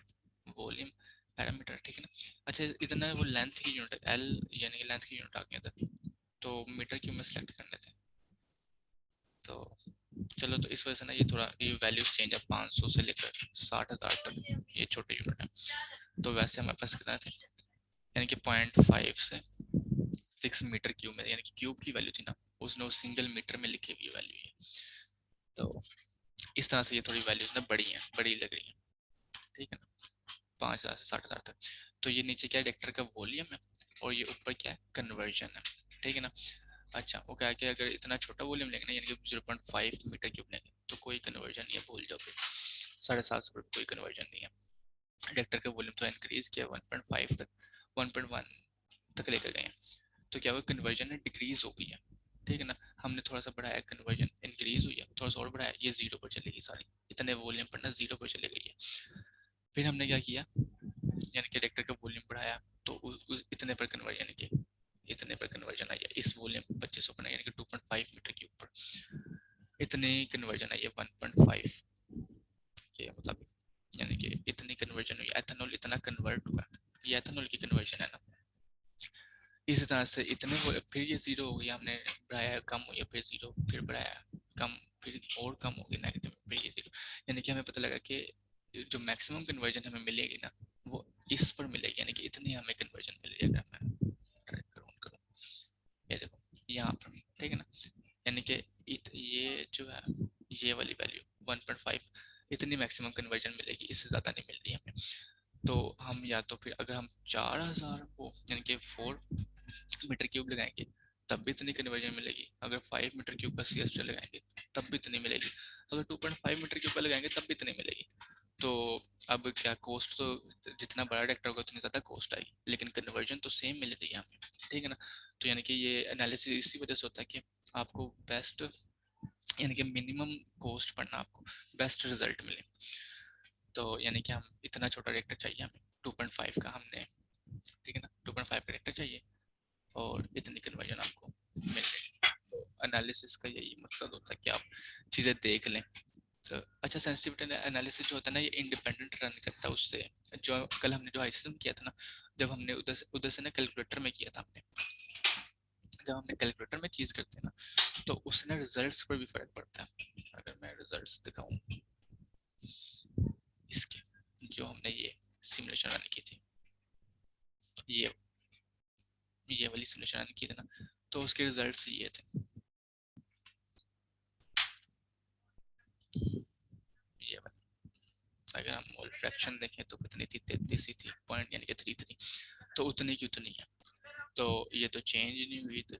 वॉल्यूम पैरामीटर, ठीक है ना। अच्छा इधर ना वो लेंथ की यूनिट L, यानी कि लेंथ की यूनिट आ गई इधर, तो मीटर क्यूब में सेलेक्ट करने थे, तो चलो, तो इस वजह से ना ये थोड़ा ये वैल्यूज चेंज है, 500 से लेकर 60,000 तक ये छोटे यूनिट है। तो वैसे हमारे पास कितना थे, यानी कि 0.5 से 6 मीटर क्यूब में, यानी कि क्यूब की वैल्यू थी ना, उसने वो सिंगल मीटर में लिखी हुई वैल्यू है। तो इस तरह से ये थोड़ी वैल्यूज ना बड़ी हैं, बड़ी लग रही हैं, ठीक है ना, 5,000 से 60,000 तक। तो ये नीचे क्या है, रिएक्टर का वॉल्यूम है, और ये ऊपर क्या है, कन्वर्जन है, ठीक है ना। अच्छा वो क्या है कि अगर इतना छोटा वॉल्यूम लेंगे ना, यानी कि 0.5 मीटर क्यूब लेंगे, तो कोई कन्वर्जन नहीं है, भूल जाओ, 750 पर कोई कन्वर्जन नहीं है। रिएक्टर का वॉल्यूम तो इंक्रीज किया 1.5 तक, 1.1 तक लेकर गए हैं, तो क्या हुआ, कन्वर्जन है डिक्रीज हो गई है, ठीक है ना। हमने थोड़ा सा बढ़ाया, कन्वर्जन इंक्रीज हुई है, थोड़ा सा और बढ़ाया, ये जीरो पर चलेगी सारी, इतने वॉल्यूम पर ना जीरो पर चले गई है। फिर हमने क्या किया, यानी कि रिएक्टर का वॉल्यूम बढ़ाया, तो इतने पर कन्वर्जन, यानी कि इतने पर कन्वर्जन आई है, इस वॉल्यूम 2500 पर, यानी कि 2.5 मीटर क्यूब पर इतने कन्वर्जन आई है 1.5 के मुताबिक, यानी कि इतनी कन्वर्जन हुई, एथेनॉल इतना कन्वर्ट हुआ, ये एथेनॉल की कन्वर्जन है ना। इसी तरह से इतने फिर ये जीरो हो गया, हमने बढ़ाया कम हुई है, फिर जीरो, फिर बढ़ाया कम, फिर और कम हो गई नेगेटिव, फिर ये जीरो, यानी कि हमें पता लगा कि जो मैक्सिमम कन्वर्जन हमें मिलेगी ना वो इस पर मिलेगी, यानी कि इतनी हमें कन्वर्जन मिल रही है। अगर मैं ट्राई करूँ ये देखो यहाँ पर, ठीक है ना, यानी कि ये जो है ये वाली वैल्यू 1.5, इतनी मैक्सिमम कन्वर्जन मिलेगी, इससे ज़्यादा नहीं मिल रही हमें। तो हम या तो फिर अगर हम 4,000 को यानी कि 4 मीटर क्यूब लगाएंगे तब भी इतनी कन्वर्जन मिलेगी, अगर 5 मीटर क्यूब का CST लगाएंगे तब भी इतनी मिलेगी, अगर 2.5 मीटर क्यूब का लगाएंगे तब भी इतनी मिलेगी। तो अब क्या कॉस्ट, तो जितना बड़ा रिएक्टर होगा उतनी ज़्यादा कॉस्ट आएगी, लेकिन कन्वर्जन तो सेम मिल रही है हमें, ठीक है ना। तो यानी कि ये एनालिसिस इसी वजह से होता है कि आपको बेस्ट, यानी कि मिनिमम कॉस्ट पड़ना, आपको बेस्ट रिजल्ट मिले। तो यानी कि हम इतना छोटा रिएक्टर चाहिए हमें 2.5 का, हमने, ठीक है ना, 2.5 का रिएक्टर चाहिए और इतनी कन्वर्जन आपको मिल रही है। एनालिसिस का यही मकसद होता है कि आप चीज़ें देख लें। तो अच्छा, सेंसिटिविटी एनालिसिस जो होता है ना, ये इंडिपेंडेंट रन करता है उससे। जो कल हमने जो हाइसिज्म किया था ना, जब हमने उधर से ना कैलकुलेटर में किया था हमने, जब हमने कैलकुलेटर में चीज़ करते हैं ना, तो उससे ना रिजल्ट्स पर भी फर्क पड़ता है। अगर मैं रिजल्ट्स दिखाऊं इसके, जो हमने ये सिमुलेशन रन की थी, ये ये वाली सिमुलेशन रन की थी ना, तो उसके रिजल्ट्स ये थे, ये वाला। अगर हम मोल फ्रैक्शन देखें तो कितनी थी, 33 ही थी, पॉइंट यानी कि 33, तो उतनी की उतनी है। तो ये तो चेंज ही नहीं हुई थी।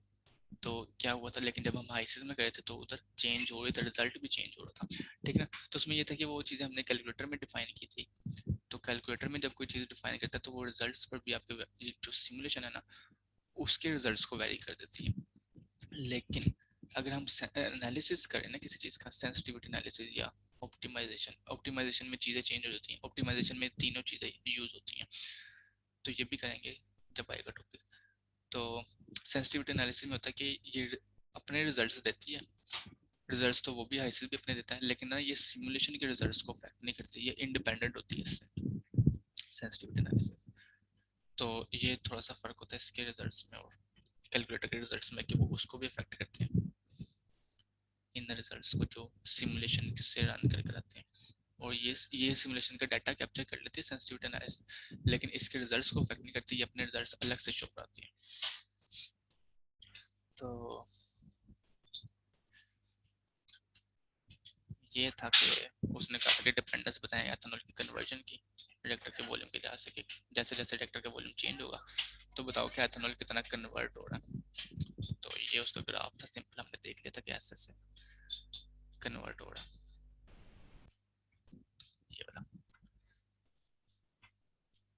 तो क्या हुआ था, लेकिन जब हम हाइसिस में गए थे तो उधर चेंज हो रही था, रिजल्ट भी चेंज हो रहा था, ठीक है ना। तो उसमें ये था कि वो चीज़ें हमने कैलकुलेटर में डिफाइन की थी, तो कैलकुलेटर में जब कोई चीज़ डिफाइन करता है तो वो रिजल्ट्स पर भी आपके जो सिमुलेशन है ना, उसके रिजल्ट्स को वेरी कर देती है। लेकिन अगर हम एनालिसिस करें ना किसी चीज़ का, सेंसिटिविटी एनालिसिस या ऑप्टिमाइजेशन, ऑप्टिमाइजेशन में चीज़ें चेंज हो जाती हैं, ऑप्टिमाइजेशन में तीनों चीज़ें यूज होती हैं, तो ये भी करेंगे जब आएगा टॉपिक। तो सेंसिटिविटी एनालिसिस में होता है कि ये अपने रिजल्ट्स देती है, रिजल्ट्स तो वो भी हाइसिस भी अपने देता है, लेकिन ना ये सिमुलेशन के रिजल्ट्स को अफेक्ट नहीं करती, ये इंडिपेंडेंट होती है इससे, सेंसिटिविटी एनालिसिस। तो ये थोड़ा सा फर्क होता है इसके रिजल्ट्स में और कैलकुलेटर के रिजल्ट्स में, कि वो उसको भी अफेक्ट करते हैं, इन रिजल्ट्स को जो सिमुलेशन से रन करके कराते हैं। और ये सिमुलेशन का डाटा कैप्चर कर लेती है सेंसिटिविटी एनालिसिस, लेकिन इसके रिजल्ट्स को अफेक्ट नहीं करती, ये अपने रिजल्ट्स अलग से शो कराती है। तो ये था कि उसने कहा कि डिपेंडेंस बताया एथेनॉल की कन्वर्जन की रिएक्टर के वॉल्यूम के लिहाज से, कि जैसे जैसे रिएक्टर का वॉल्यूम चेंज होगा तो बताओ कि एथेनॉल कितना कन्वर्ट हो रहा है। तो ये उसका ग्राफ था, सिंपल, हमने देख लिया था कि ऐसे से कन्वर्ट हो रहा है, ये वाला।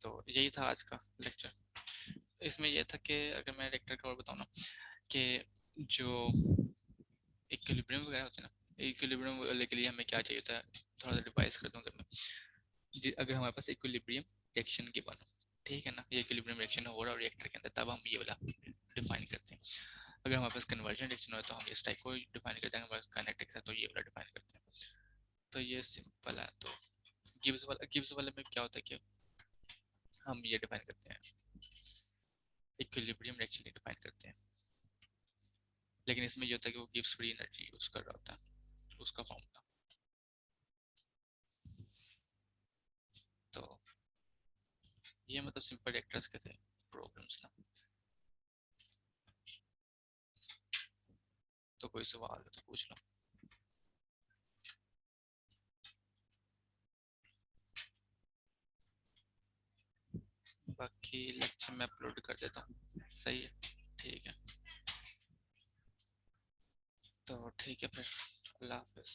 तो यही था आज का लेक्चर। इसमें यह था कि अगर मैं रिएक्टर का और बताऊँ ना, कि जो इक्विलिब्रियम वगैरह होते हैं ना, इक्विलिब्रियम वाले के लिए हमें क्या चाहिए होता है, थोड़ा सा रिवाइज कर दूँ अगर मैं। अगर हमारे पास इक्विलिब्रियम रिएक्शन की बनो, ठीक है ना, ये इक्विलिब्रियम रिएक्शन हो रहा है रिएक्टर के अंदर, तब हम ये वाला डिफाइन करते हैं। अगर हमारे पास कन्वर्जन रिएक्शन हो तो हम इस टाइप को डिफाइन करते हैं, हमारे पास काइनेटिक्स है तो ये वाला डिफाइन करते हैं। तो ये सिंपल है। तो गिब्स वाले में क्या होता है कि हम ये डिफाइन करते हैं, इक्विलिब्रियम रिएक्शन डिफाइन करते हैं, लेकिन इसमें ये होता है कि वो गिब्स फ्री एनर्जी यूज कर रहा होता है, उसका फॉर्मूला। तो ये मतलब सिंपल रिएक्टर्स के से प्रॉब्लम्स ना। तो कोई सवाल है तो पूछ लो। बाकी लेक्चर में अपलोड कर देता हूँ, सही है, ठीक है। तो ठीक है फिर, अल्लाह हाफिज़।